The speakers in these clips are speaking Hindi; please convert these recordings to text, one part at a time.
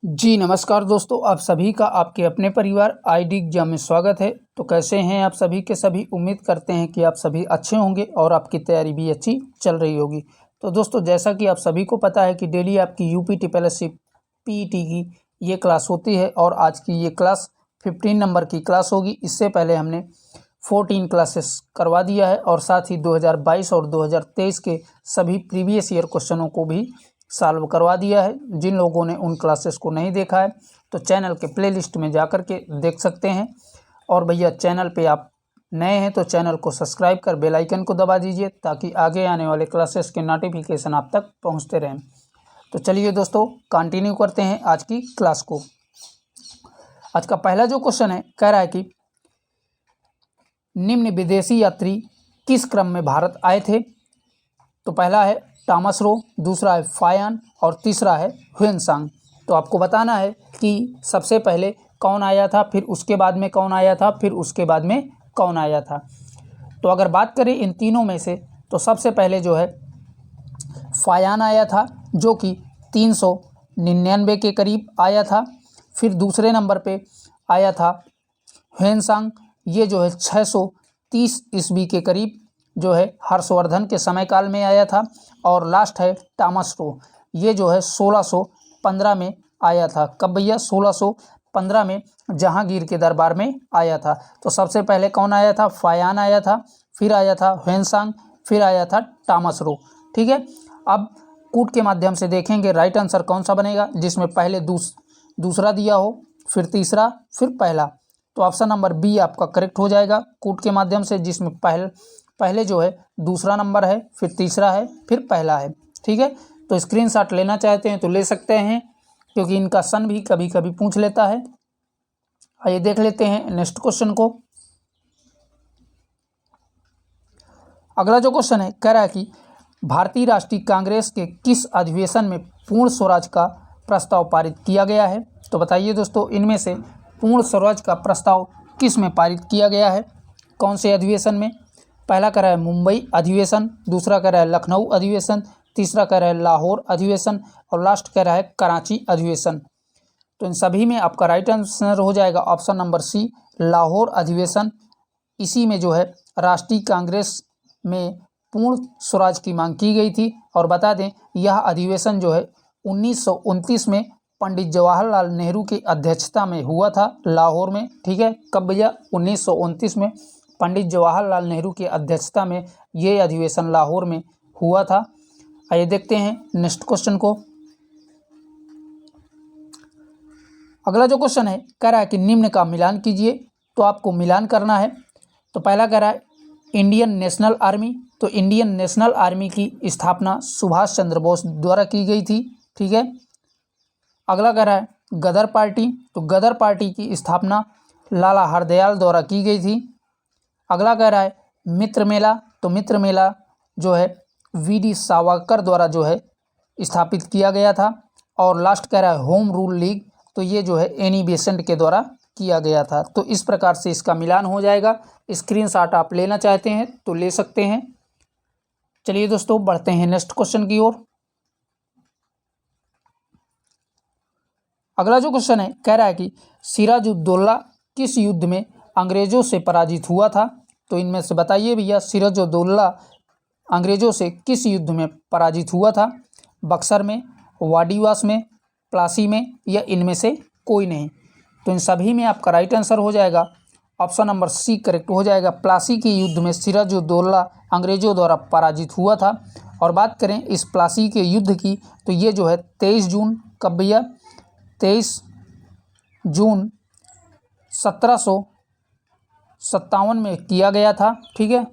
जी नमस्कार दोस्तों, आप सभी का आपके अपने परिवार आईडी एग्जाम में स्वागत है। तो कैसे हैं आप सभी के सभी। उम्मीद करते हैं कि आप सभी अच्छे होंगे और आपकी तैयारी भी अच्छी चल रही होगी। तो दोस्तों, जैसा कि आप सभी को पता है कि डेली आपकी यूपी टीपीएससी पीईटी की ये क्लास होती है और आज की ये क्लास 15 नंबर की क्लास होगी। इससे पहले हमने 14 क्लासेस करवा दिया है और साथ ही 2022 और 2023 के सभी प्रीवियस ईयर क्वेश्चनों को भी सॉल्व करवा दिया है। जिन लोगों ने उन क्लासेस को नहीं देखा है तो चैनल के प्लेलिस्ट में जा कर के देख सकते हैं। और भैया, चैनल पे आप नए हैं तो चैनल को सब्सक्राइब कर बेल आइकन को दबा दीजिए ताकि आगे आने वाले क्लासेस के नोटिफिकेशन आप तक पहुंचते रहें। तो चलिए दोस्तों, कंटिन्यू करते हैं आज की क्लास को। आज का पहला जो क्वेश्चन है, कह रहा है कि निम्न विदेशी यात्री किस क्रम में भारत आए थे। तो पहला है टॉमस रो, दूसरा है फायान और तीसरा है ह्वेनसांग। तो आपको बताना है कि सबसे पहले कौन आया था, फिर उसके बाद में कौन आया था, फिर उसके बाद में कौन आया था। तो अगर बात करें इन तीनों में से तो सबसे पहले जो है फायान आया था, जो कि 399 के करीब आया था। फिर दूसरे नंबर पे आया था ह्वेनसांग, ये जो है 630 ईस्वी के करीब जो है हर्षवर्धन के समय काल में आया था। और लास्ट है टॉमस रो, ये जो है 1615 में आया था। कब भैया? 1615 में जहांगीर के दरबार में आया था। तो सबसे पहले कौन आया था? फायान आया था, फिर आया था ह्वेनसांग, फिर आया था टॉमस रो। ठीक है, अब कूट के माध्यम से देखेंगे राइट आंसर कौन सा बनेगा, जिसमें पहले दूसरा दिया हो, फिर तीसरा, फिर पहला। तो ऑप्शन नंबर बी आपका करेक्ट हो जाएगा कूट के माध्यम से, जिसमें पहले जो है दूसरा नंबर है, फिर तीसरा है, फिर पहला है। ठीक है, तो स्क्रीनशॉट लेना चाहते हैं तो ले सकते हैं, क्योंकि इनका सन भी कभी कभी पूछ लेता है। आइए देख लेते हैं नेक्स्ट क्वेश्चन को। अगला जो क्वेश्चन है, कह रहा है कि भारतीय राष्ट्रीय कांग्रेस के किस अधिवेशन में पूर्ण स्वराज का प्रस्ताव पारित किया गया है। तो बताइए दोस्तों, इनमें से पूर्ण स्वराज का प्रस्ताव किस में पारित किया गया है, कौन से अधिवेशन में। पहला कह रहा है मुंबई अधिवेशन, दूसरा कह रहा है लखनऊ अधिवेशन, तीसरा कह रहा है लाहौर अधिवेशन और लास्ट कह रहा है कराची अधिवेशन। तो इन सभी में आपका राइट आंसर हो जाएगा ऑप्शन नंबर सी, लाहौर अधिवेशन। इसी में जो है राष्ट्रीय कांग्रेस में पूर्ण स्वराज की मांग की गई थी। और बता दें, यह अधिवेशन जो है 1929 में पंडित जवाहरलाल नेहरू की अध्यक्षता में हुआ था लाहौर में। ठीक है, कब भैया? 1929 में पंडित जवाहरलाल नेहरू की अध्यक्षता में ये अधिवेशन लाहौर में हुआ था। आइए देखते हैं नेक्स्ट क्वेश्चन को। अगला जो क्वेश्चन है, कह रहा है कि निम्न का मिलान कीजिए। तो आपको मिलान करना है। तो पहला कह रहा है इंडियन नेशनल आर्मी, तो इंडियन नेशनल आर्मी की स्थापना सुभाष चंद्र बोस द्वारा की गई थी। ठीक है, अगला कह रहा है गदर पार्टी, तो गदर पार्टी की स्थापना लाला हरदयाल द्वारा की गई थी। अगला कह रहा है मित्र मेला, तो मित्र मेला जो है वीडी सावरकर द्वारा जो है स्थापित किया गया था। और लास्ट कह रहा है होम रूल लीग, तो ये जो है एनी बेसेंट के द्वारा किया गया था। तो इस प्रकार से इसका मिलान हो जाएगा। स्क्रीनशॉट आप लेना चाहते हैं तो ले सकते हैं। चलिए दोस्तों, बढ़ते हैं नेक्स्ट क्वेश्चन की ओर। अगला जो क्वेश्चन है, कह रहा है कि सिराजुद्दौला किस युद्ध में अंग्रेजों से पराजित हुआ था। तो इनमें से बताइए भैया, सिराजुद्दौला अंग्रेजों से किस युद्ध में पराजित हुआ था। बक्सर में, वाडीवास में, प्लासी में, या इनमें से कोई नहीं। तो इन सभी में आपका राइट आंसर हो जाएगा ऑप्शन नंबर सी करेक्ट हो जाएगा। प्लासी के युद्ध में सिराजुद्दौला अंग्रेजों द्वारा पराजित हुआ था। और बात करें इस प्लासी के युद्ध की, तो ये जो है 23 जून, कब भैया? 23 जून 1757 में किया गया था। ठीक है,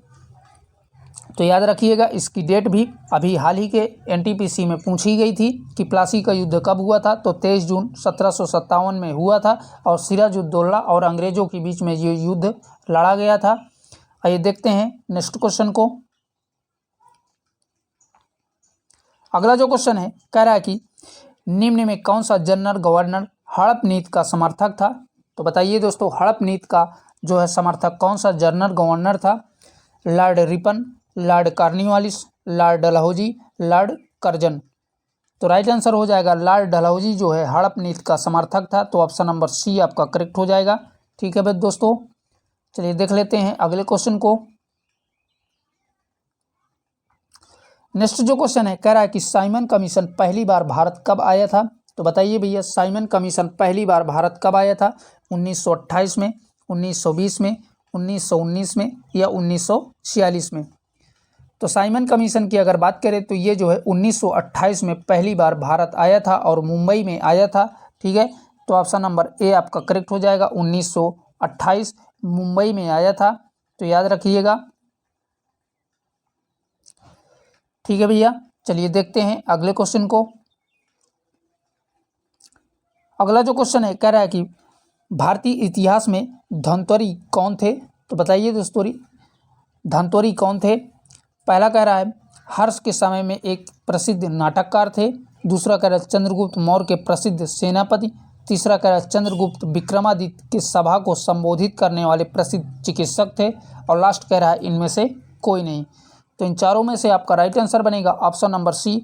तो याद रखिएगा, इसकी डेट भी अभी हाल ही के एनटीपीसी में पूछी गई थी कि प्लासी का युद्ध कब हुआ था। तो 23 जून 1757 में हुआ था और सिराजुद्दौला और अंग्रेजों के बीच में ये युद्ध लड़ा गया था। आइए देखते हैं नेक्स्ट क्वेश्चन को। अगला जो क्वेश्चन है, कह रहा है कि निम्न में कौन सा जनरल गवर्नर हड़प नीति का समर्थक था। तो बताइए दोस्तों, हड़प नीति का जो है समर्थक कौन सा जनरल गवर्नर था। Lord Ripon, Lord Cornwallis, Lord Dalhousie, Lord Curzon. तो राइट आंसर हो जाएगा लाल डलहौजी जो है हड़प नीति का समर्थक था। तो ऑप्शन नंबर सी आपका करेक्ट हो जाएगा। ठीक है भाई दोस्तों, चलिए देख लेते हैं अगले क्वेश्चन को। नेक्स्ट जो क्वेश्चन है कह रहा है कि साइमन कमीशन पहली बार भारत कब आया था। तो बताइए भैया, साइमन कमीशन पहली बार भारत कब आया था? 1928 में, 1920 में, 1919 में या 1946 में? तो साइमन कमीशन की अगर बात करें तो ये जो है 1928 में पहली बार भारत आया था और मुंबई में आया था। ठीक है, तो ऑप्शन नंबर ए आपका करेक्ट हो जाएगा। 1928 मुंबई में आया था, तो याद रखिएगा। ठीक है भैया, चलिए देखते हैं अगले क्वेश्चन को। अगला जो क्वेश्चन है कह रहा है कि भारतीय इतिहास में धन्वंतरी कौन थे? तो बताइए दोस्तों, धन्वंतरी कौन थे? पहला कह रहा है हर्ष के समय में एक प्रसिद्ध नाटककार थे। दूसरा कह रहा है चंद्रगुप्त मौर्य के प्रसिद्ध सेनापति। तीसरा कह रहा है चंद्रगुप्त विक्रमादित्य की सभा को संबोधित करने वाले प्रसिद्ध चिकित्सक थे। और लास्ट कह रहा है इनमें से कोई नहीं। तो इन चारों में से आपका राइट आंसर बनेगा option number C,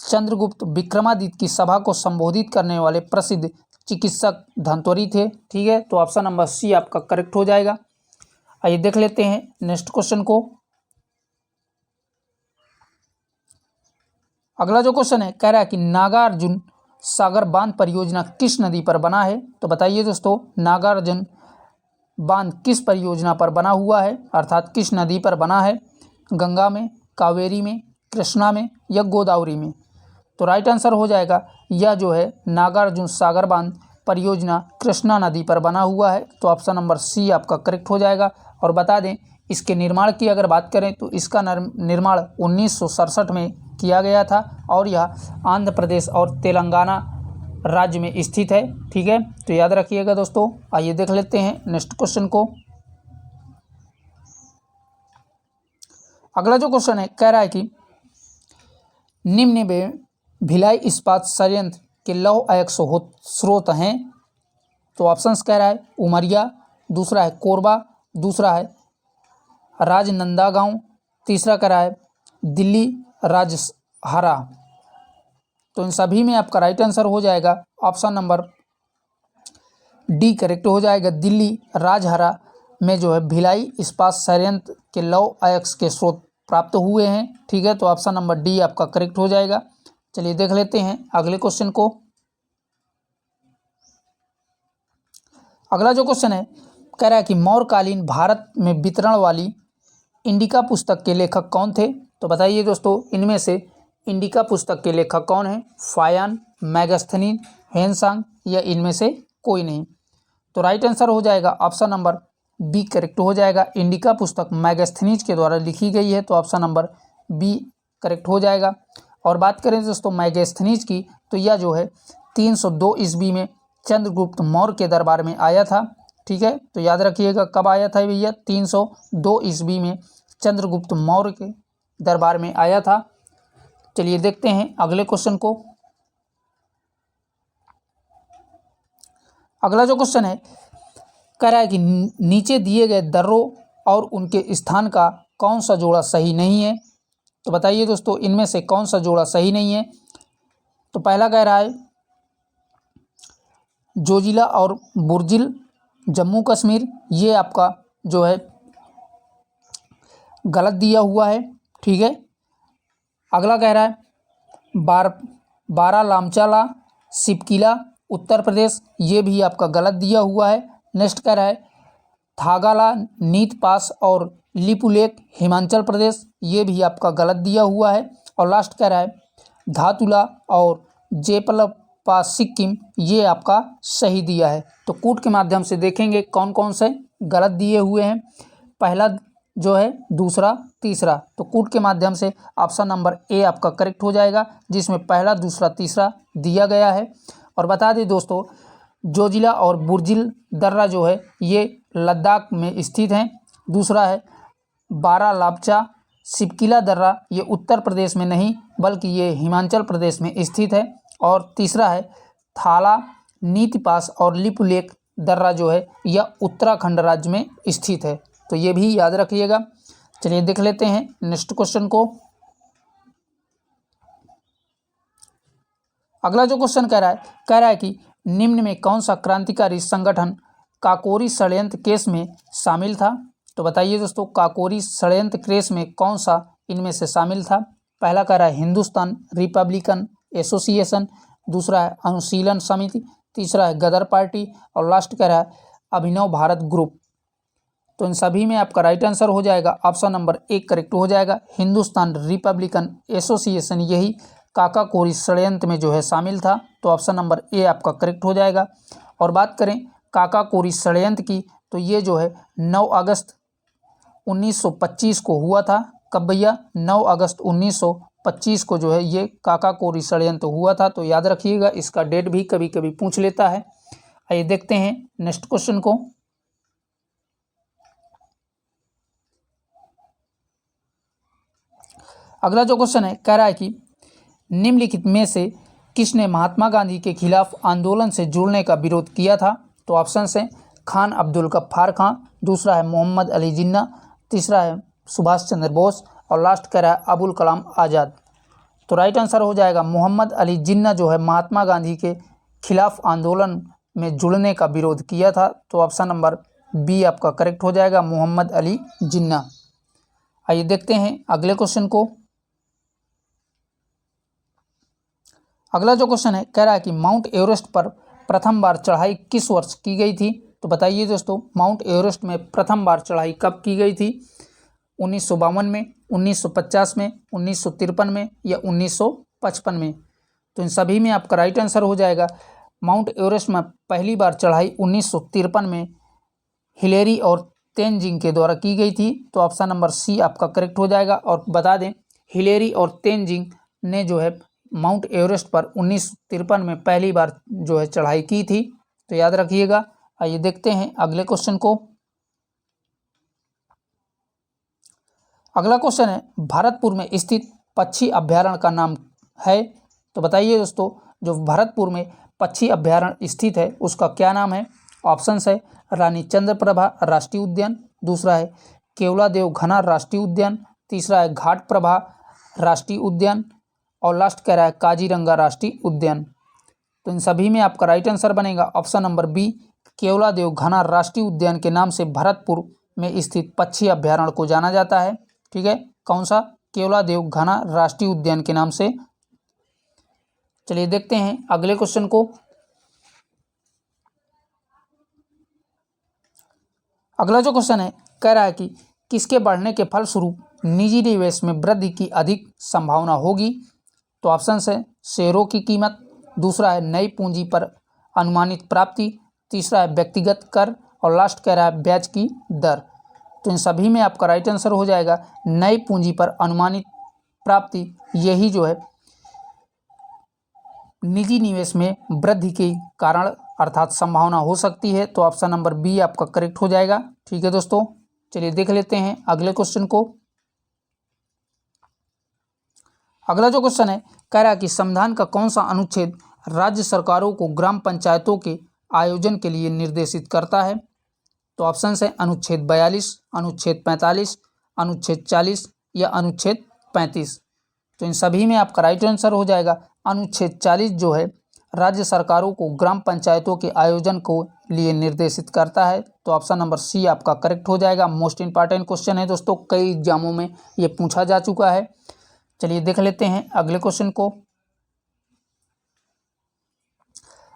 Chandragupta Vikramaditya की सभा को संबोधित करने वाले प्रसिद्ध चिकित्सक धन्वंतरी थे। ठीक है, तो ऑप्शन नंबर सी आपका करेक्ट हो जाएगा। आइए देख लेते हैं नेक्स्ट क्वेश्चन को। अगला जो क्वेश्चन है कह रहा है कि नागार्जुन सागर बांध परियोजना किस नदी पर बना है? तो बताइए दोस्तों, नागार्जुन बांध किस परियोजना पर बना हुआ है, अर्थात किस नदी पर बना है? गंगा में, कावेरी में, कृष्णा में या गोदावरी में? तो राइट आंसर हो जाएगा यह जो है नागार्जुन सागर बांध परियोजना कृष्णा नदी पर बना हुआ है। तो ऑप्शन नंबर सी आपका करेक्ट हो जाएगा। और बता दें इसके निर्माण की अगर बात करें तो इसका निर्माण 1967 में किया गया था और यह आंध्र प्रदेश और तेलंगाना राज्य में स्थित है। ठीक है, तो याद रखिएगा दोस्तों। आइए देख लेते हैं नेक्स्ट क्वेश्चन को। अगला जो क्वेश्चन है कह रहा है कि निम्न में भिलाई इस्पात संयंत्र के लौह अयस्क स्रोत हैं। तो ऑप्शंस कह रहा है उमरिया, दूसरा है कोरबा, दूसरा है राजनंदागांव, तीसरा कह रहा है दिल्ली राजहरा। तो इन सभी में आपका राइट आंसर हो जाएगा ऑप्शन नंबर डी करेक्ट हो जाएगा। दिल्ली राजहरा में जो है भिलाई इस्पात संयंत्र के लौह अयस्क के स्रोत प्राप्त हुए हैं। ठीक है, तो ऑप्शन नंबर डी आपका करेक्ट हो जाएगा। चलिए देख लेते हैं अगले क्वेश्चन को। अगला जो क्वेश्चन है कह रहा है कि मौर्यकालीन भारत में वितरण वाली इंडिका पुस्तक के लेखक कौन थे? तो बताइए दोस्तों, इनमें से इंडिका पुस्तक के लेखक कौन है? फायान, मैगस्थनीज, ह्वेनसांग या इनमें से कोई नहीं? तो राइट आंसर हो जाएगा ऑप्शन नंबर बी करेक्ट हो जाएगा। इंडिका पुस्तक मैगस्थनीज के द्वारा लिखी गई है, तो ऑप्शन नंबर बी करेक्ट हो जाएगा। और बात करें दोस्तों मैगस्थनीज की, तो यह जो है 302 ईस्वी में चंद्रगुप्त मौर्य के दरबार में आया था। ठीक है, तो याद रखिएगा कब आया था भैया? 302 ईस्वी में चंद्रगुप्त मौर्य के दरबार में आया था। चलिए देखते हैं अगले क्वेश्चन को। अगला जो क्वेश्चन है कह रहा है कि नीचे दिए गए दर्रों और उनके स्थान का कौन सा जोड़ा सही नहीं है? तो बताइए दोस्तों, इनमें से कौन सा जोड़ा सही नहीं है? तो पहला कह रहा है जोजिला और बुर्जिल जम्मू कश्मीर, ये आपका जो है गलत दिया हुआ है। ठीक है, अगला कह रहा है बारालामचाला सिपकिला उत्तर प्रदेश, ये भी आपका गलत दिया हुआ है। नेक्स्ट कह रहा है थागाला नीत पास और लिपुलेक हिमाचल प्रदेश, ये भी आपका गलत दिया हुआ है। और लास्ट कह रहा है धातुला और जेपलपा सिक्किम, ये आपका सही दिया है। तो कूट के माध्यम से देखेंगे कौन कौन से गलत दिए हुए हैं, पहला जो है, दूसरा, तीसरा। तो कूट के माध्यम से ऑप्शन नंबर ए आपका करेक्ट हो जाएगा, जिसमें पहला, दूसरा, तीसरा दिया गया है। और बता दें दोस्तों, जोजिला और बुर्जिल दर्रा जो है ये लद्दाख में स्थित हैं। दूसरा है बारालापचा सिपकिला दर्रा, ये उत्तर प्रदेश में नहीं बल्कि ये हिमाचल प्रदेश में स्थित है। और तीसरा है थाला नीति पास और लिपुलेक दर्रा जो है यह उत्तराखंड राज्य में स्थित है। तो ये भी याद रखिएगा। चलिए देख लेते हैं नेक्स्ट क्वेश्चन को। अगला जो क्वेश्चन कह रहा है कि निम्न में कौन सा क्रांतिकारी संगठन काकोरी षड्यंत्र केस में शामिल था। तो बताइए दोस्तों, काकोरी षड्यंत्र केस में कौन सा इनमें से शामिल था। पहला कह रहा है हिंदुस्तान रिपब्लिकन एसोसिएशन, दूसरा है अनुशीलन समिति, तीसरा है गदर पार्टी और लास्ट कह रहा है अभिनव भारत ग्रुप। तो इन सभी में आपका राइट आंसर हो जाएगा ऑप्शन नंबर 1 करेक्ट हो जाएगा। हिंदुस्तान रिपब्लिकन एसोसिएशन यही काकाकोरी षड्यंत्र में जो है शामिल था। तो ऑप्शन नंबर ए आपका करेक्ट हो जाएगा। और बात करें काकाकोरी षड्यंत्र की, तो ये जो है 9 अगस्त 1925 को हुआ था। कब भैया? 9 अगस्त 1925 को जो है ये काकाकोरी षड्यंत्र हुआ था। तो याद रखिएगा, इसका डेट भी कभी कभी पूछ लेता है। आइए देखते हैं नेक्स्ट क्वेश्चन को। अगला जो क्वेश्चन है कह रहा है कि निम्नलिखित में से किसने महात्मा गांधी के खिलाफ आंदोलन से जुड़ने का विरोध किया था। तो ऑप्शन है खान अब्दुल गफ्फार खां, दूसरा है मोहम्मद अली जिन्ना, तीसरा है सुभाष चंद्र बोस और लास्ट कह रहा है अबुल कलाम आज़ाद। तो राइट आंसर हो जाएगा मोहम्मद अली जिन्ना जो है महात्मा गांधी के खिलाफ आंदोलन में जुड़ने का विरोध किया था। तो ऑप्शन नंबर बी आपका करेक्ट हो जाएगा, मोहम्मद अली जिन्ना। आइए देखते हैं अगले क्वेश्चन को। अगला जो क्वेश्चन है कह रहा है कि माउंट एवरेस्ट पर प्रथम बार चढ़ाई किस वर्ष की गई थी। तो बताइए दोस्तों, माउंट एवरेस्ट में प्रथम बार चढ़ाई कब की गई थी। 1952 में, 1950 में, 1953 में या 1955 में। तो इन सभी में आपका राइट आंसर हो जाएगा माउंट एवरेस्ट में पहली बार चढ़ाई 1953 में हिलेरी और तेनजिंग के द्वारा की गई थी। तो ऑप्शन नंबर सी आपका करेक्ट हो जाएगा। और बता दें, हिलेरी और तेनजिंग ने जो है माउंट एवरेस्ट पर 1953 में पहली बार जो है चढ़ाई की थी। तो याद रखिएगा। आइए देखते हैं अगले क्वेश्चन को। अगला क्वेश्चन है भरतपुर में स्थित पक्षी अभ्यारण्य का नाम है। तो बताइए दोस्तों, जो भरतपुर में पक्षी अभ्यारण्य स्थित है उसका क्या नाम है। ऑप्शन है रानी चंद्रप्रभा राष्ट्रीय उद्यान, दूसरा है केवलादेव घना राष्ट्रीय उद्यान, तीसरा है घाट प्रभा राष्ट्रीय उद्यान और लास्ट कह रहा है काजीरंगा राष्ट्रीय उद्यान। तो इन सभी में आपका राइट आंसर बनेगा ऑप्शन नंबर बी, केवलादेव घना राष्ट्रीय उद्यान के नाम से भरतपुर में स्थित पक्षी अभ्यारण्य को जाना जाता है। ठीक है, कौन सा? केवलादेव घना राष्ट्रीय उद्यान के नाम से। चलिए देखते हैं अगले क्वेश्चन को। अगला जो क्वेश्चन है कह रहा है कि किसके बढ़ने के फलस्वरूप निजी निवेश में वृद्धि की अधिक संभावना होगी। तो ऑप्शन है शेयरों की कीमत, दूसरा है नई पूंजी पर अनुमानित प्राप्ति, तीसरा है व्यक्तिगत कर और लास्ट कह रहा है ब्याज की दर। तो इन सभी में आपका राइट आंसर हो जाएगा नई पूंजी पर अनुमानित प्राप्ति। यही जो है निजी निवेश में वृद्धि के कारण अर्थात संभावना हो सकती है। तो ऑप्शन नंबर बी आपका करेक्ट हो जाएगा। ठीक है दोस्तों, चलिए देख लेते हैं अगले क्वेश्चन को। अगला जो क्वेश्चन है कह रहा है कि संविधान का कौन सा अनुच्छेद राज्य सरकारों को ग्राम पंचायतों के आयोजन के लिए निर्देशित करता है। तो ऑप्शन है अनुच्छेद 42, अनुच्छेद 45, अनुच्छेद 40 या अनुच्छेद 35। तो इन सभी में आपका राइट आंसर हो जाएगा अनुच्छेद 40 जो है राज्य सरकारों को ग्राम पंचायतों के आयोजन को लिए निर्देशित करता है। तो ऑप्शन नंबर सी आपका करेक्ट हो जाएगा। मोस्ट इंपॉर्टेंट क्वेश्चन है दोस्तों, कई एग्जामों में ये पूछा जा चुका है। चलिए देख लेते हैं अगले क्वेश्चन को।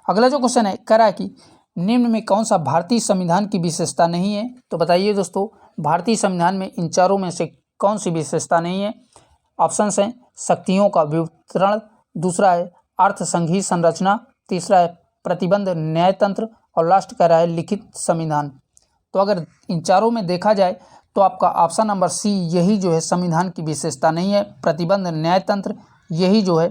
अगला जो क्वेश्चन है कह रहा है कि निम्न में कौन सा भारतीय संविधान की विशेषता नहीं है। तो बताइए दोस्तों, भारतीय संविधान में इन चारों में से कौन सी विशेषता नहीं है। ऑप्शन है शक्तियों का वितरण, दूसरा है अर्थ संघीय संरचना, तीसरा है प्रतिबंध न्यायतंत्र और लास्ट कह रहा है लिखित संविधान। तो अगर इन चारों में देखा जाए तो आपका ऑप्शन नंबर सी यही जो है संविधान की विशेषता नहीं है। प्रतिबंध न्यायतंत्र यही जो है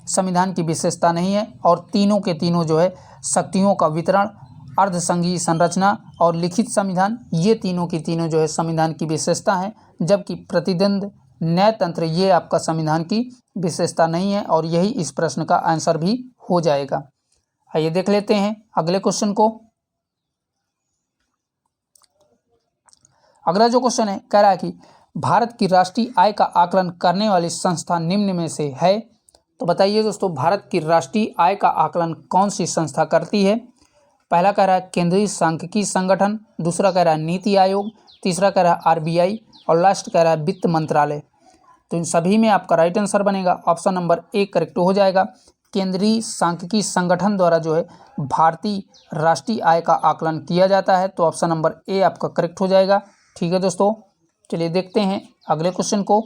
संविधान की विशेषता नहीं है। और तीनों के तीनों जो है शक्तियों का वितरण, अर्ध संघीय संरचना और लिखित संविधान, ये तीनों की तीनों जो है संविधान की विशेषता है। जबकि प्रतिबंध न्यायतंत्र ये आपका संविधान की विशेषता नहीं है और यही इस प्रश्न का आंसर भी हो जाएगा। आइए देख लेते हैं अगले क्वेश्चन को। अगला जो क्वेश्चन है कह रहा है कि भारत की राष्ट्रीय आय का आकलन करने वाली संस्था निम्न में से है। तो बताइए दोस्तों, भारत की राष्ट्रीय आय का आकलन कौन सी संस्था करती है? पहला कह रहा है केंद्रीय सांख्यिकी संगठन, दूसरा कह रहा है नीति आयोग, तीसरा कह रहा है आरबीआई और लास्ट कह रहा है वित्त मंत्रालय। तो इन सभी में आपका राइट आंसर बनेगा ऑप्शन नंबर ए करेक्ट हो जाएगा। केंद्रीय सांख्यिकी संगठन द्वारा जो है भारतीय राष्ट्रीय आय का आकलन किया जाता है, तो ऑप्शन नंबर ए आपका करेक्ट हो जाएगा। ठीक है दोस्तों, चलिए देखते हैं अगले क्वेश्चन को।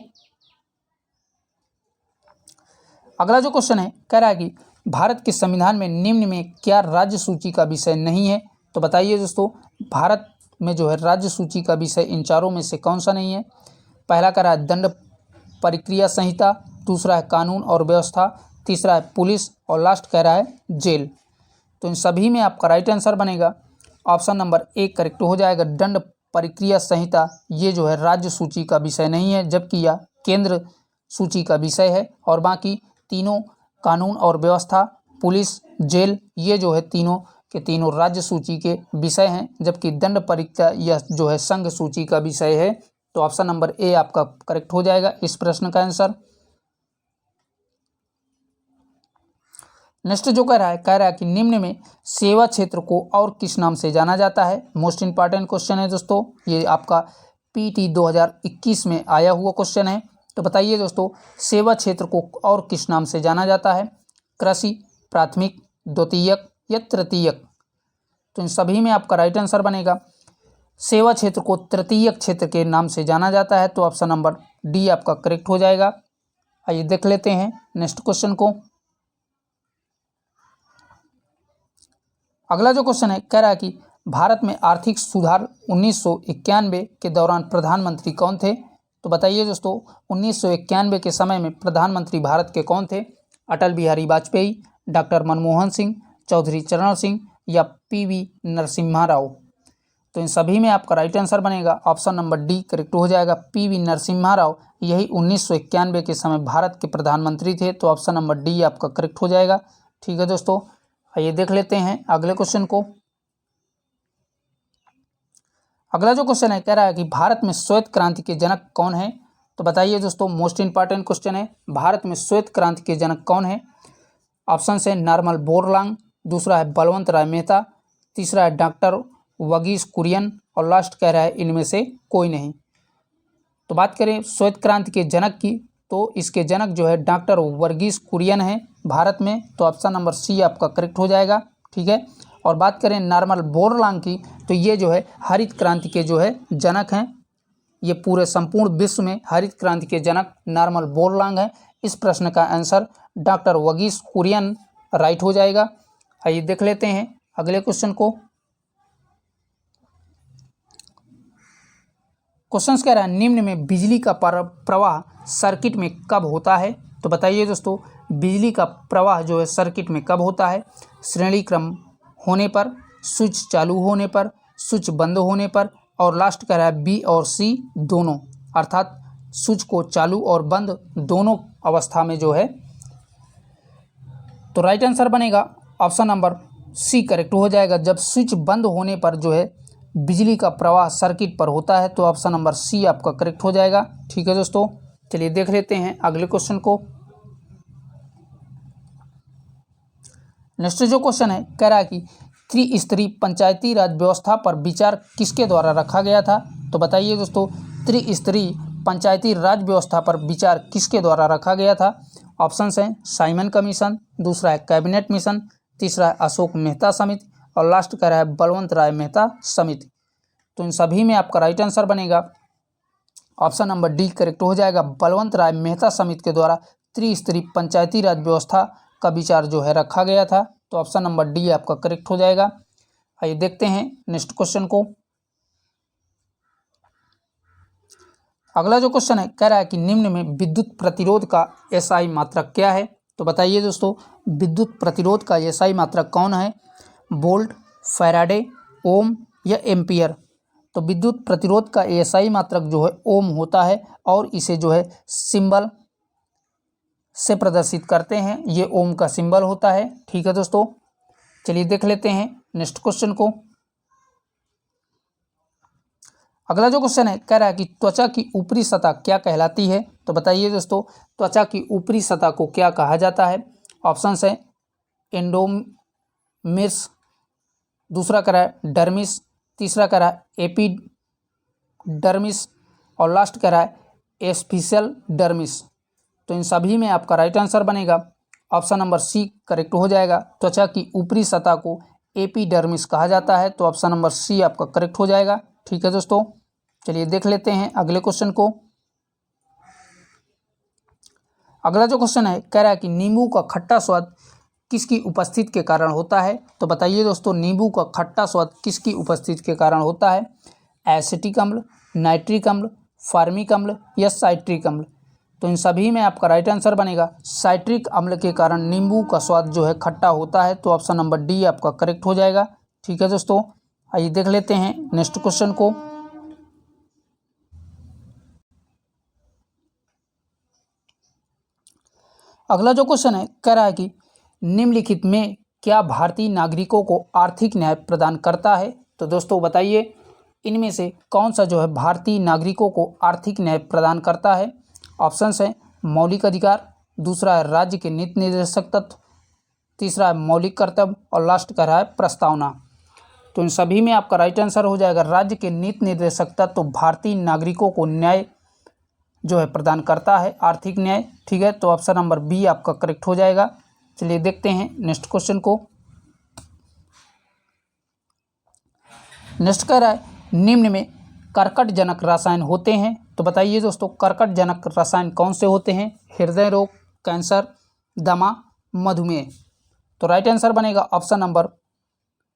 अगला जो क्वेश्चन है कह रहा है कि भारत के संविधान में निम्न में क्या राज्य सूची का विषय नहीं है? तो बताइए दोस्तों, भारत में जो है राज्य सूची का विषय इन चारों में से कौन सा नहीं है? पहला कह रहा है दंड प्रक्रिया संहिता, दूसरा है कानून और व्यवस्था, तीसरा है पुलिस और लास्ट कह रहा है जेल। तो इन सभी में आपका राइट आंसर बनेगा ऑप्शन नंबर ए करेक्ट हो जाएगा। दंड प्रक्रिया संहिता ये जो है राज्य सूची का विषय नहीं है, जबकि यह केंद्र सूची का विषय है। और बाकी तीनों कानून और व्यवस्था, पुलिस, जेल ये जो है तीनों के तीनों राज्य सूची के विषय हैं, जबकि दंड प्रक्रिया यह जो है संघ सूची का विषय है। तो ऑप्शन नंबर ए आपका करेक्ट हो जाएगा इस प्रश्न का आंसर। नेक्स्ट जो कह रहा है कि निम्न में सेवा क्षेत्र को और किस नाम से जाना जाता है? मोस्ट इंपॉर्टेंट क्वेश्चन है दोस्तों, ये आपका पीटी 2021 में आया हुआ क्वेश्चन है। तो बताइए दोस्तों, सेवा क्षेत्र को और किस नाम से जाना जाता है? कृषि, प्राथमिक, द्वितीयक या तृतीयक? तो इन सभी में आपका राइट आंसर बनेगा सेवा क्षेत्र को तृतीयक क्षेत्र के नाम से जाना जाता है, तो ऑप्शन नंबर डी आपका करेक्ट हो जाएगा। आइए देख लेते हैं नेक्स्ट क्वेश्चन को। अगला जो क्वेश्चन है कह रहा है कि भारत में आर्थिक सुधार 1991 के दौरान प्रधानमंत्री कौन थे? तो बताइए दोस्तों, 1991 के समय में प्रधानमंत्री भारत के कौन थे? अटल बिहारी वाजपेयी, डॉक्टर मनमोहन सिंह, चौधरी चरण सिंह या पीवी नरसिम्हा राव? तो इन सभी में आपका राइट आंसर बनेगा ऑप्शन नंबर डी करेक्ट हो जाएगा। पीवी नरसिम्हा राव यही 1991 के समय भारत के प्रधानमंत्री थे, तो ऑप्शन नंबर डी आपका करेक्ट हो जाएगा। ठीक है दोस्तों, आइए देख लेते हैं अगले क्वेश्चन को। अगला जो क्वेश्चन है कह रहा है कि भारत में श्वेत क्रांति के जनक कौन है? तो बताइए दोस्तों, मोस्ट इंपॉर्टेंट क्वेश्चन है, भारत में श्वेत क्रांति के जनक कौन है? ऑप्शन है नॉर्मन बोरलॉग, दूसरा है बलवंत राय मेहता, तीसरा है डॉक्टर वर्गीस कुरियन और लास्ट कह रहा है इनमें से कोई नहीं। तो बात करें श्वेत क्रांति के जनक की, तो इसके जनक जो है डॉक्टर वर्गीस कुरियन है भारत में, तो ऑप्शन नंबर सी आपका करेक्ट हो जाएगा। ठीक है, और बात करें नॉर्मन बोरलॉग की, तो ये जो है हरित क्रांति के जो है जनक हैं। ये पूरे संपूर्ण विश्व में हरित क्रांति के जनक नॉर्मन बोरलॉग हैं। इस प्रश्न का answer doctor Verghese Kurien right हो जाएगा। आइए देख लेते हैं अगले क्वेश्चन को। क्वेश्चन कह रहा है निम्न में बिजली का प्रवाह सर्किट में कब होता है? तो बताइए दोस्तों, बिजली का प्रवाह जो है सर्किट में कब होता है? श्रेणी क्रम होने पर, स्विच चालू होने पर, स्विच बंद होने पर और लास्ट कह रहा है बी और सी दोनों, अर्थात स्विच को चालू और बंद दोनों अवस्था में जो है। तो राइट आंसर बनेगा ऑप्शन नंबर सी करेक्ट हो जाएगा। जब स्विच बंद होने पर जो है बिजली का प्रवाह सर्किट पर होता है, तो ऑप्शन नंबर सी आपका करेक्ट हो जाएगा। ठीक है दोस्तों, चलिए देख लेते हैं अगले क्वेश्चन को। नेक्स्ट जो क्वेश्चन है कह रहा है कि त्रिस्तरीय पंचायती राज व्यवस्था पर विचार किसके द्वारा रखा गया था? तो बताइए दोस्तों, त्रिस्तरीय पंचायती राज व्यवस्था पर विचार किसके द्वारा रखा गया था? ऑप्शन हैं साइमन कमीशन, दूसरा है कैबिनेट मिशन, तीसरा है अशोक मेहता समिति और लास्ट कह रहा है बलवंत राय मेहता समिति। तो इन सभी में आपका राइट आंसर बनेगा ऑप्शन नंबर डी करेक्ट हो जाएगा। बलवंत राय मेहता समिति के द्वारा त्रिस्तरीय पंचायती राज व्यवस्था का विचार जो है रखा गया था, तो ऑप्शन नंबर डी आपका करेक्ट हो जाएगा। आइए देखते हैं नेक्स्ट क्वेश्चन को। अगला जो क्वेश्चन है कह रहा है कि निम्न में विद्युत प्रतिरोध का एसआई मात्रक क्या है? तो बताइए दोस्तों, विद्युत प्रतिरोध का एसआई मात्रक कौन है? वोल्ट, फैराडे, ओम या एम्पियर? तो विद्युत प्रतिरोध का एसआई मात्रक जो है ओम होता है और इसे जो है सिंबल से प्रदर्शित करते हैं, ये ओम का सिंबल होता है। ठीक है दोस्तों, चलिए देख लेते हैं नेक्स्ट क्वेश्चन को। अगला जो क्वेश्चन है कह रहा है कि त्वचा की ऊपरी सतह क्या कहलाती है। तो बताइए दोस्तों त्वचा की ऊपरी सतह को क्या कहा जाता है। ऑप्शंस है एंडोमिर्स, दूसरा कह रहा है डर्मिस, तीसरा कह रहा है एपिडर्मिस और लास्ट कह रहा है एस्फिशियल डर्मिस। तो इन सभी में आपका राइट आंसर बनेगा ऑप्शन नंबर सी करेक्ट हो जाएगा। त्वचा की ऊपरी सतह को एपिडर्मिस कहा जाता है, तो ऑप्शन नंबर सी आपका करेक्ट हो जाएगा। ठीक है दोस्तों, चलिए देख लेते हैं अगले क्वेश्चन को। अगला जो क्वेश्चन है कह रहा है कि नींबू का खट्टा स्वाद किसकी उपस्थिति के कारण होता है। तो बताइए दोस्तों नींबू का खट्टा स्वाद किसकी उपस्थिति के कारण होता है। एसिटिक अम्ल, नाइट्रिक अम्ल, फार्मिक अम्ल या साइट्रिक अम्ल। तो इन सभी में आपका राइट आंसर बनेगा साइट्रिक अम्ल के कारण नींबू का स्वाद जो है खट्टा होता है, तो ऑप्शन नंबर डी आपका करेक्ट हो जाएगा। ठीक है दोस्तों, आइए देख लेते हैं नेक्स्ट क्वेश्चन को। अगला जो क्वेश्चन है कह रहा है कि निम्नलिखित में क्या भारतीय नागरिकों को आर्थिक न्याय प्रदान करता है। तो दोस्तों बताइए इनमें से कौन सा जो है भारतीय नागरिकों को आर्थिक न्याय प्रदान करता है। ऑप्शंस हैं मौलिक अधिकार, दूसरा है राज्य के नीति निर्देशक तत्व, तीसरा है मौलिक कर्तव्य और लास्ट कह रहा है प्रस्तावना। तो इन सभी में आपका राइट आंसर हो जाएगा राज्य के नीति निर्देशक तत्व भारतीय नागरिकों को न्याय जो है प्रदान करता है, आर्थिक न्याय। ठीक है, तो ऑप्शन नंबर बी आपका करेक्ट हो जाएगा। चलिए देखते हैं नेक्स्ट क्वेश्चन को। नेक्स्ट कह रहा है निम्न में कर्कटजनक रसायन होते हैं। तो बताइए दोस्तों कर्कटजनक रसायन कौन से होते हैं। हृदय रोग, कैंसर, दमा, मधुमेह। तो राइट आंसर बनेगा ऑप्शन नंबर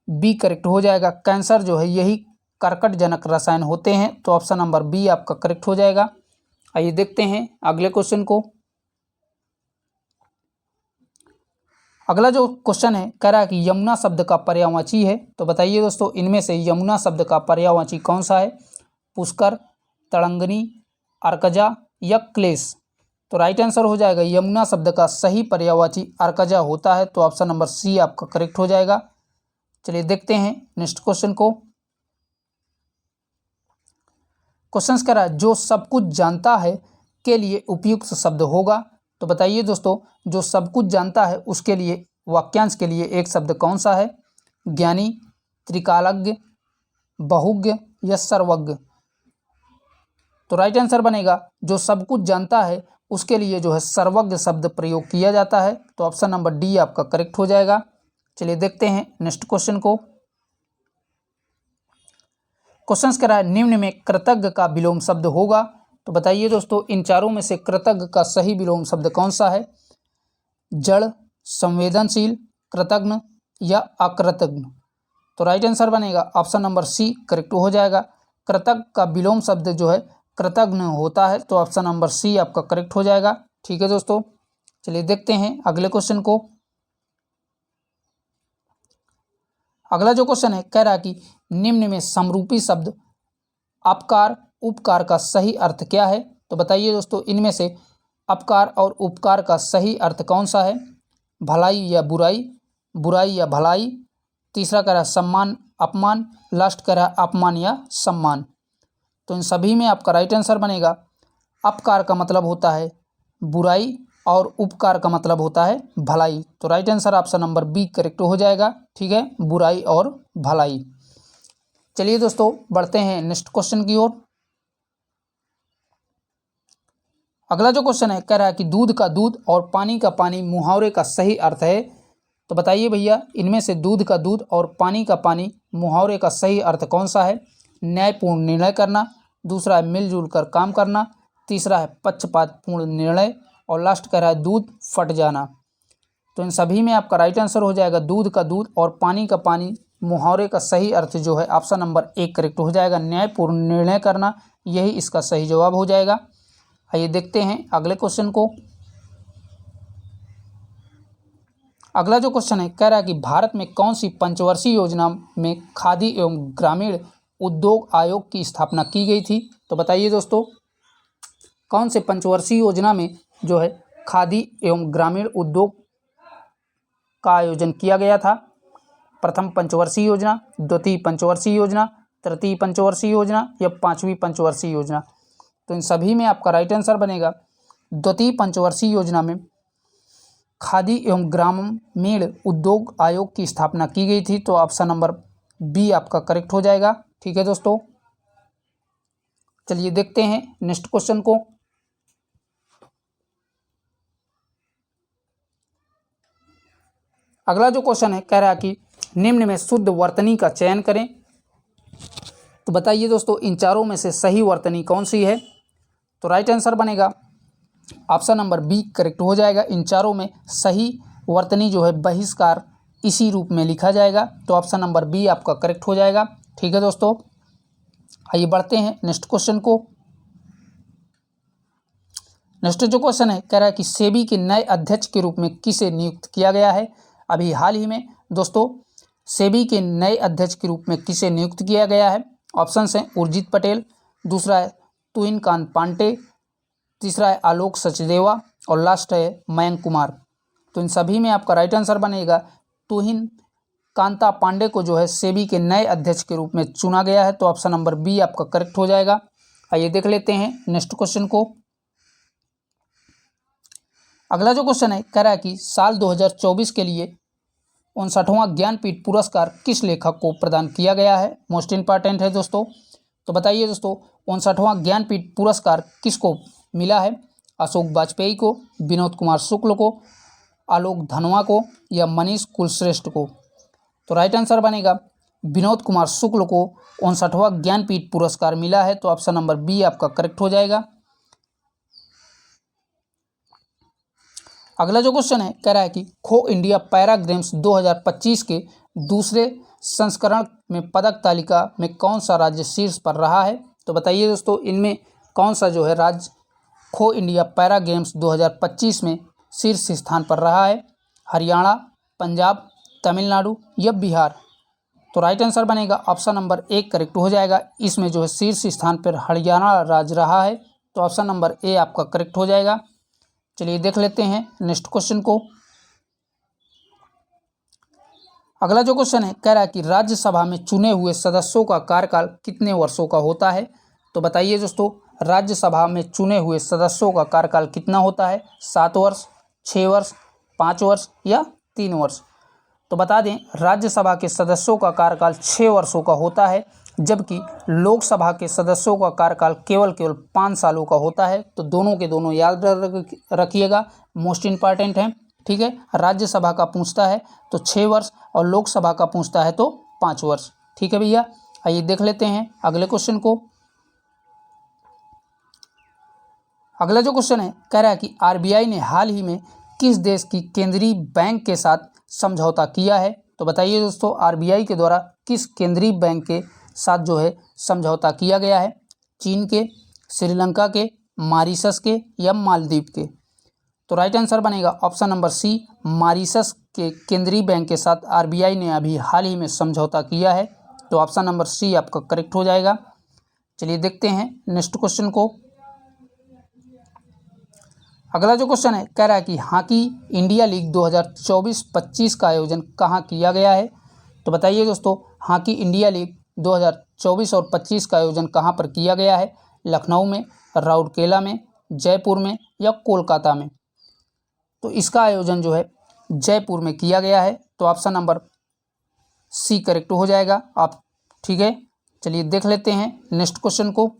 बी करेक्ट हो जाएगा। कैंसर जो है यही कर्कटजनक रसायन होते हैं, तो ऑप्शन नंबर बी आपका करेक्ट हो जाएगा। आइए देखते हैं अगले क्वेश्चन को। अगला जो क्वेश्चन है कह रहा है कि यमुना शब्द का पर्यायवाची है। तो बताइए दोस्तों इनमें से यमुना शब्द का पर्यायवाची कौन सा है। पुष्कर, तड़ंगनी, अर्कजा या क्लेश। तो राइट आंसर हो जाएगा यमुना शब्द का सही पर्यायवाची अर्कजा होता है, तो ऑप्शन नंबर सी आपका करेक्ट हो जाएगा। चलिए देखते हैं नेक्स्ट क्वेश्चन को। क्वेश्चन कह रहा है जो सब कुछ जानता है के लिए उपयुक्त शब्द होगा। तो बताइए दोस्तों जो सब कुछ जानता है उसके लिए वाक्यांश के लिए एक शब्द कौन सा है। ज्ञानी, त्रिकालज्ञ, बहुज्ञ या सर्वज्ञ। तो राइट आंसर बनेगा जो सब कुछ जानता है उसके लिए जो है सर्वज्ञ शब्द प्रयोग किया जाता है, तो ऑप्शन नंबर डी आपका करेक्ट हो जाएगा। चलिए देखते हैं नेक्स्ट क्वेश्चन को। क्वेश्चन कह रहा है निम्न में कृतज्ञ का विलोम शब्द होगा। तो बताइए दोस्तों इन चारों में से कृतज्ञ का सही विलोम शब्द कौन सा है। जड़, संवेदनशील, कृतज्ञ या अकृतज्ञ। तो राइट आंसर बनेगा ऑप्शन नंबर सी करेक्ट हो जाएगा। कृतज्ञ का विलोम शब्द जो है कृतज्ञ होता है, तो ऑप्शन नंबर सी आपका करेक्ट हो जाएगा। ठीक है दोस्तों, चलिए देखते हैं अगले क्वेश्चन को। अगला जो क्वेश्चन है कह रहा है कि निम्न में समरूपी शब्द अपकार उपकार का सही अर्थ क्या है। तो बताइए दोस्तों इनमें से अपकार और उपकार का सही अर्थ कौन सा है। भलाई या बुराई, बुराई या भलाई, तीसरा कह रहा है सम्मान अपमान, लास्ट कह रहा है अपमान या सम्मान। तो इन सभी में आपका राइट आंसर बनेगा अपकार का मतलब होता है बुराई और उपकार का मतलब होता है भलाई। तो right answer option number B correct हो जाएगा। ठीक है, बुराई और भलाई। चलिए दोस्तों बढ़ते हैं नेक्स्ट क्वेश्चन की ओर। अगला जो क्वेश्चन है कह रहा है कि दूध का दूध और पानी का पानी मुहावरे का सही अर्थ है। तो बताइए भैया इनमें से दूध का दूध और पानी का पानी मुहावरे का सही अर्थ कौन सा है। न्यायपूर्ण निर्णय करना, दूसरा है मिलजुल कर काम करना, तीसरा है पक्षपातपूर्ण निर्णय और लास्ट कह रहा है दूध फट जाना। तो इन सभी में आपका राइट आंसर हो जाएगा दूध का दूध और पानी का पानी मुहावरे का सही अर्थ जो है ऑप्शन नंबर एक करेक्ट हो जाएगा। न्यायपूर्ण निर्णय करना यही इसका सही जवाब हो जाएगा। आइए देखते हैं अगले क्वेश्चन को। अगला जो क्वेश्चन है कह रहा है कि भारत में कौन सी पंचवर्षीय योजना में खादी एवं ग्रामीण उद्योग आयोग की स्थापना की गई थी। तो बताइए दोस्तों कौन से पंचवर्षीय योजना में जो है खादी एवं ग्रामीण उद्योग का आयोजन किया गया था। प्रथम पंचवर्षीय योजना, द्वितीय पंचवर्षीय योजना, तृतीय पंचवर्षीय योजना या पांचवी पंचवर्षीय योजना। तो इन सभी में आपका राइट आंसर बनेगा द्वितीय पंचवर्षीय योजना में खादी एवं ग्रामीण उद्योग आयोग की स्थापना की गई थी। तो ऑप्शन नंबर बी आपका करेक्ट हो जाएगा। ठीक है दोस्तों, चलिए देखते हैं नेक्स्ट क्वेश्चन को। अगला जो क्वेश्चन है कह रहा है कि निम्न में शुद्ध वर्तनी का चयन करें। तो बताइए दोस्तों इन चारों में से सही वर्तनी कौन सी है। तो राइट आंसर बनेगा ऑप्शन नंबर बी करेक्ट हो जाएगा। इन चारों में सही वर्तनी जो है बहिष्कार इसी रूप में लिखा जाएगा। तो ऑप्शन नंबर बी आपका करेक्ट हो जाएगा। ठीक है दोस्तों, आइए बढ़ते हैं नेक्स्ट क्वेश्चन को। नेक्स्ट जो क्वेश्चन है कह रहा है कि सेबी के नए अध्यक्ष के रूप में किसे नियुक्त किया गया है। अभी हाल ही में दोस्तों सेबी के नए अध्यक्ष के रूप में किसे नियुक्त किया गया है। ऑप्शंस हैं उर्जित पटेल, दूसरा है तुहिन कांत पांडे, तीसरा है आलोक सचदेवा और लास्ट है मयंक कुमार। तो इन सभी में आपका राइट आंसर बनेगा तुहिन कांता पांडे को जो है सेबी के नए अध्यक्ष के रूप में चुना गया है। तो ऑप्शन नंबर बी आपका करेक्ट हो जाएगा। आइए देख लेते हैं नेक्स्ट क्वेश्चन को। अगला जो क्वेश्चन है कह रहा है कि साल 2024 के लिए 59वां ज्ञानपीठ पुरस्कार किस लेखक को प्रदान किया गया है। मोस्ट इंपॉर्टेंट है दोस्तों। तो बताइए दोस्तों 59वां ज्ञानपीठ पुरस्कार किसको मिला है। अशोक वाजपेयी को, विनोद कुमार शुक्ल को, आलोक धनवा को या मनीष कुलश्रेष्ठ को। तो राइट आंसर बनेगा विनोद कुमार शुक्ल को 59वां ज्ञानपीठ पुरस्कार मिला है। तो ऑप्शन नंबर बी आपका करेक्ट हो जाएगा। अगला जो क्वेश्चन है कह रहा है कि खो इंडिया पैरा गेम्स 2025 के दूसरे संस्करण में पदक तालिका में कौन सा राज्य शीर्ष पर रहा है। तो बताइए दोस्तों इनमें कौन सा जो है राज्य खो इंडिया पैरा गेम्स 2025 में शीर्ष स्थान पर रहा है। हरियाणा, पंजाब, तमिलनाडु या बिहार। तो राइट आंसर बनेगा ऑप्शन नंबर ए करेक्ट हो जाएगा। इसमें जो है शीर्ष स्थान पर हरियाणा राज्य रहा है। तो ऑप्शन नंबर ए आपका करेक्ट हो जाएगा। चलिए देख लेते हैं नेक्स्ट क्वेश्चन को। अगला जो क्वेश्चन है कह रहा है कि राज्यसभा में चुने हुए सदस्यों का कार्यकाल कितने वर्षों का होता है। तो बताइए दोस्तों राज्यसभा में चुने हुए सदस्यों का कार्यकाल कितना होता है। 7 वर्ष, 6 वर्ष, 5 वर्ष या 3 वर्ष। तो बता दें राज्यसभा के सदस्यों का कार्यकाल 6 वर्षों का होता है, जबकि लोकसभा के सदस्यों का कार्यकाल केवल 5 सालों का होता है। तो दोनों के दोनों याद रखिएगा, मोस्ट इंपॉर्टेंट हैं। ठीक है, राज्यसभा का पूछता है तो 6 वर्ष और लोकसभा का पूछता है तो 5 वर्ष। ठीक है भैया, आइए देख लेते हैं अगले क्वेश्चन को। अगला जो क्वेश्चन है कह रहा है कि आरबीआई ने हाल ही में किस देश की केंद्रीय बैंक के साथ समझौता किया है। तो बताइए दोस्तों आरबीआई के द्वारा किस केंद्रीय बैंक के साथ जो है समझौता किया गया है। चीन के, श्रीलंका के, मॉरिशस के या मालदीव के। तो राइट आंसर बनेगा ऑप्शन नंबर सी, मॉरिशस के केंद्रीय बैंक के साथ आरबीआई ने अभी हाल ही में समझौता किया है। तो ऑप्शन नंबर सी आपका करेक्ट हो जाएगा। चलिए देखते हैं नेक्स्ट क्वेश्चन को। अगला जो क्वेश्चन है कह रहा है कि हॉकी इंडिया लीग 2024-25 का आयोजन कहाँ किया गया है। तो बताइए दोस्तों हॉकी इंडिया लीग 2024 और 25 का आयोजन कहाँ पर किया गया है। लखनऊ में, राउरकेला में, जयपुर में या कोलकाता में। तो इसका आयोजन जो है जयपुर में किया गया है। तो ऑप्शन नंबर सी करेक्ट हो जाएगा आप। ठीक है, चलिए देख लेते हैं नेक्स्ट क्वेश्चन को।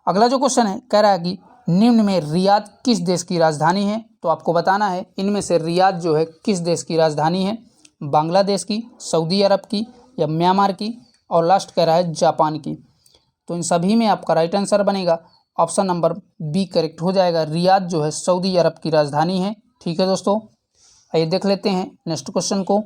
अगला जो क्वेश्चन है कह रहा है कि निम्न में रियाद किस देश की राजधानी है। तो आपको बताना है इनमें से रियाद जो है किस देश की राजधानी है। बांग्लादेश की, सऊदी अरब की या म्यांमार की और लास्ट कह रहा है जापान की। तो इन सभी में आपका राइट आंसर बनेगा ऑप्शन नंबर बी करेक्ट हो जाएगा। रियाद जो है सऊदी अरब की राजधानी है। ठीक है दोस्तों, आइए देख लेते हैं नेक्स्ट क्वेश्चन को।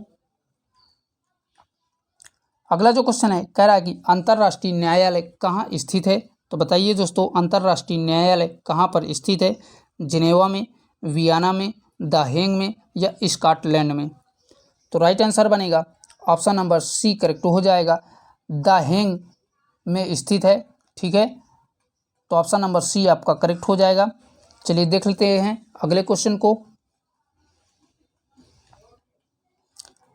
अगला जो क्वेश्चन है कह रहा है कि अंतर्राष्ट्रीय न्यायालय कहाँ स्थित है। तो बताइए दोस्तों अंतर्राष्ट्रीय न्यायालय कहाँ पर स्थित है। जिनेवा में, वियना में, द हेग में या स्कॉटलैंड में। तो राइट आंसर बनेगा ऑप्शन नंबर सी करेक्ट हो जाएगा। द हेग में स्थित है। ठीक है, तो ऑप्शन नंबर सी आपका करेक्ट हो जाएगा। चलिए देख लेते हैं अगले क्वेश्चन को।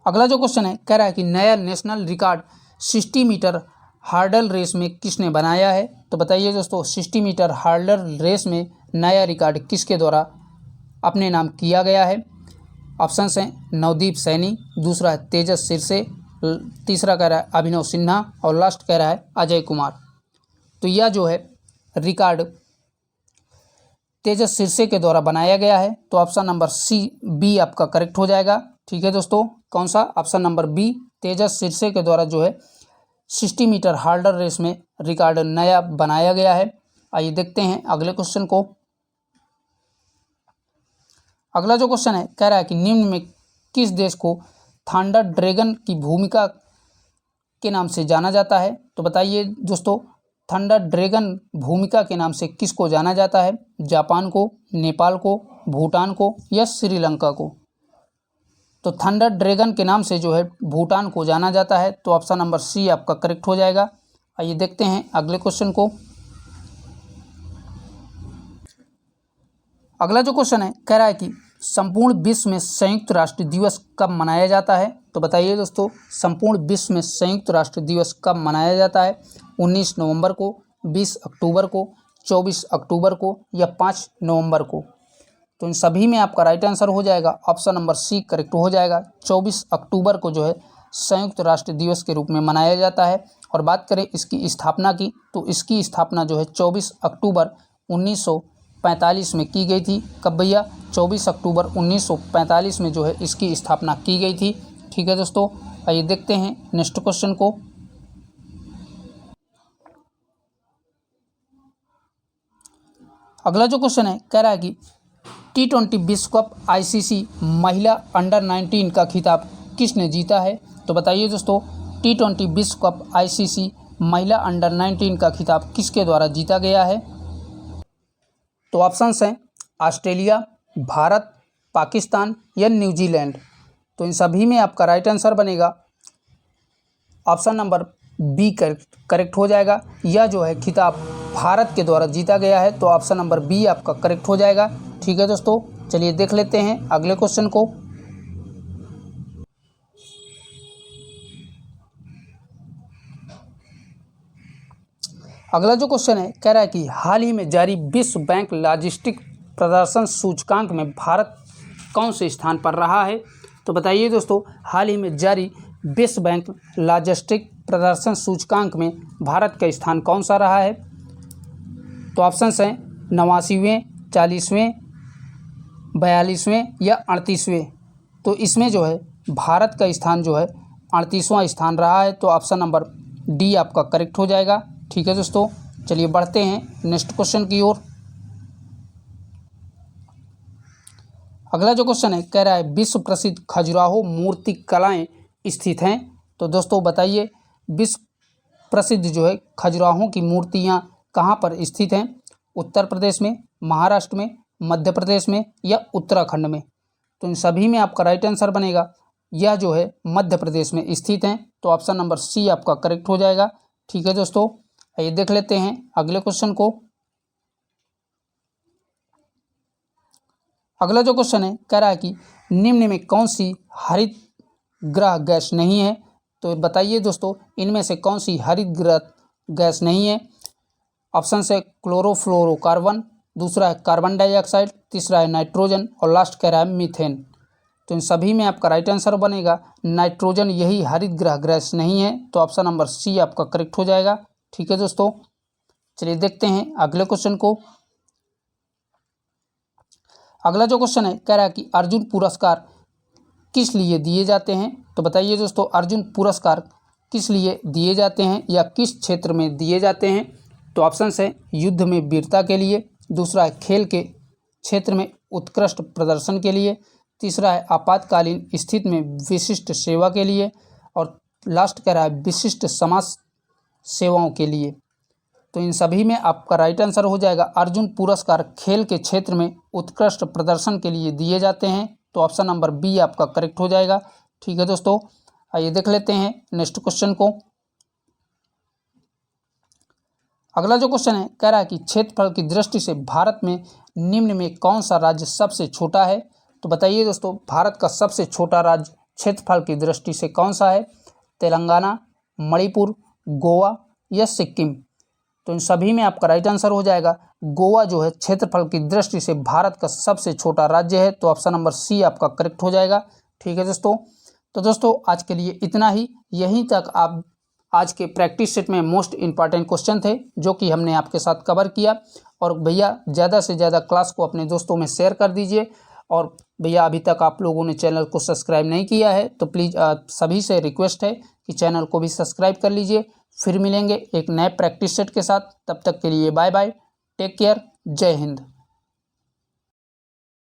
अगला जो क्वेश्चन है कह रहा है कि नया national record 60 metre hurdle race में किसने बनाया है। तो बताइए दोस्तों 60 मीटर हार्डल रेस में नया रिकॉर्ड किसके द्वारा अपने नाम किया गया है। ऑप्शन हैं नवदीप सैनी, दूसरा है तेजस सिरसे, तीसरा कह रहा है अभिनव सिन्हा और लास्ट कह रहा है अजय कुमार। तो यह जो है रिकॉर्ड तेजस सिरसे के द्वारा बनाया गया है। तो ऑप्शन नंबर बी आपका करेक्ट हो जाएगा। ठीक है दोस्तों, कौन सा? ऑप्शन नंबर बी, तेजस सिरसे के द्वारा जो है 60 मीटर हार्डल रेस में रिकॉर्ड नया बनाया गया है। आइए देखते हैं अगले क्वेश्चन को। अगला जो क्वेश्चन है कह रहा है कि निम्न में किस देश को थंडर ड्रैगन की भूमिका के नाम से जाना जाता है। तो बताइए दोस्तों थंडर ड्रैगन भूमिका के नाम से किसको जाना जाता है? जापान को, नेपाल को, भूटान को या श्रीलंका को? तो थंडर ड्रैगन के नाम से जो है भूटान को जाना जाता है। तो ऑप्शन नंबर सी आपका करेक्ट हो जाएगा। आइए देखते हैं अगले क्वेश्चन को। अगला जो क्वेश्चन है कह रहा है कि संपूर्ण विश्व में संयुक्त राष्ट्र दिवस कब मनाया जाता है। तो बताइए दोस्तों संपूर्ण विश्व में संयुक्त राष्ट्र दिवस कब मनाया जाता है? 19 नवंबर को, 20 अक्टूबर को, 24 अक्टूबर को या 5 नवंबर को? तो इन सभी में आपका राइट आंसर हो जाएगा ऑप्शन नंबर सी करेक्ट हो जाएगा। 24 अक्टूबर को जो है संयुक्त राष्ट्र दिवस के रूप में मनाया जाता है। और बात करें इसकी स्थापना की, तो इसकी स्थापना जो है 24 अक्टूबर 1945 में की गई थी। कब भैया? 24 अक्टूबर 1945 में जो है इसकी स्थापना की गई थी। ठीक है दोस्तों, आइए देखते हैं नेक्स्ट क्वेश्चन को। अगला जो क्वेश्चन है कह रहा है कि T20 विश्व कप ICC महिला अंडर 19 का खिताब किसने जीता है। तो बताइए दोस्तों T20 विश्व कप ICC महिला अंडर 19 का खिताब किसके द्वारा जीता गया है। तो ऑप्शंस हैं ऑस्ट्रेलिया, भारत, पाकिस्तान या न्यूजीलैंड। तो इन सभी में आपका राइट आंसर बनेगा ऑप्शन नंबर बी करेक्ट हो जाएगा। यह जो है खिताब भारत के द्वारा जीता गया है। तो ऑप्शन नंबर बी आपका करेक्ट हो जाएगा। ठीक है दोस्तों, चलिए देख लेते हैं अगले क्वेश्चन को। अगला जो क्वेश्चन है कह रहा है कि हाल ही में जारी विश्व बैंक लॉजिस्टिक प्रदर्शन सूचकांक में भारत कौन से स्थान पर रहा है। तो बताइए दोस्तों हाल ही में जारी विश्व बैंक लॉजिस्टिक प्रदर्शन सूचकांक में भारत का स्थान कौन सा रहा है। तो ऑप्शंस हैं 89वें, 40वें, 42वें या 38वें। तो इसमें जो है भारत का स्थान जो है 38वां स्थान रहा है। तो ऑप्शन नंबर डी आपका करेक्ट हो जाएगा। ठीक है दोस्तों, चलिए बढ़ते हैं नेक्स्ट क्वेश्चन की ओर। अगला जो क्वेश्चन है कह रहा है विश्व प्रसिद्ध खजुराहो मूर्ति कलाएं स्थित हैं। तो दोस्तों बताइए विश्व प्रसिद्ध जो है खजुराहों की मूर्तियां कहाँ पर स्थित हैं? उत्तर प्रदेश में, महाराष्ट्र में, मध्य प्रदेश में या उत्तराखंड में? तो इन सभी में आपका राइट आंसर बनेगा यह जो है मध्य प्रदेश में स्थित हैं। तो ऑप्शन नंबर सी आपका करेक्ट हो जाएगा। ठीक है दोस्तों, आइए देख लेते हैं अगले क्वेश्चन को। अगला जो क्वेश्चन है कह रहा है कि निम्न में कौन सी हरित गृह गैस नहीं है। तो बताइए दोस्तों इनमें से कौन सी हरित गृह गैस नहीं है। ऑप्शन है क्लोरोफ्लोरोकार्बन, दूसरा है कार्बन डाइऑक्साइड, तीसरा है नाइट्रोजन और लास्ट कह रहा है मीथेन। तो इन सभी में आपका राइट आंसर बनेगा नाइट्रोजन, यही हरित गृह गैस नहीं है। तो ऑप्शन नंबर सी आपका करेक्ट हो जाएगा। ठीक है दोस्तों, चलिए देखते हैं अगले क्वेश्चन को। अगला जो क्वेश्चन है कह रहा है कि अर्जुन पुरस्कार किस लिए दिए जाते हैं। तो बताइए दोस्तों अर्जुन पुरस्कार किस लिए दिए जाते हैं या किस क्षेत्र में दिए जाते हैं। तो ऑप्शंस है युद्ध में वीरता के लिए, दूसरा है खेल के क्षेत्र में उत्कृष्ट प्रदर्शन के लिए, तीसरा है आपातकालीन स्थिति में विशिष्ट सेवा के लिए और लास्ट कह रहा है विशिष्ट समाज सेवाओं के लिए। तो इन सभी में आपका राइट आंसर हो जाएगा अर्जुन पुरस्कार खेल के क्षेत्र में उत्कृष्ट प्रदर्शन के लिए दिए जाते हैं। तो ऑप्शन नंबर बी आपका करेक्ट हो जाएगा। ठीक है दोस्तों, आइए देख लेते हैं नेक्स्ट क्वेश्चन को। अगला जो क्वेश्चन है कह रहा है कि क्षेत्रफल की दृष्टि से भारत में निम्न में कौन सा राज्य सबसे छोटा है। तो बताइए दोस्तों भारत का सबसे छोटा राज्य क्षेत्रफल की दृष्टि से कौन सा है? तेलंगाना, मणिपुर, गोवा या सिक्किम? तो इन सभी में आपका राइट आंसर हो जाएगा गोवा जो है क्षेत्रफल की दृष्टि से भारत का सबसे छोटा राज्य है। तो ऑप्शन नंबर सी आपका करेक्ट हो जाएगा। ठीक है दोस्तों, तो दोस्तों आज के लिए इतना ही। यहीं तक आप आज के प्रैक्टिस सेट में मोस्ट इंपॉर्टेंट क्वेश्चन थे जो कि हमने आपके साथ कवर किया। और भैया ज़्यादा से ज़्यादा क्लास को अपने दोस्तों में शेयर कर दीजिए। और भैया अभी तक आप लोगों ने चैनल को सब्सक्राइब नहीं किया है तो प्लीज़ सभी से रिक्वेस्ट है कि चैनल को भी सब्सक्राइब कर लीजिए। फिर मिलेंगे एक नए प्रैक्टिस सेट के साथ, तब तक के लिए बाय बाय, टेक केयर, जय हिंद।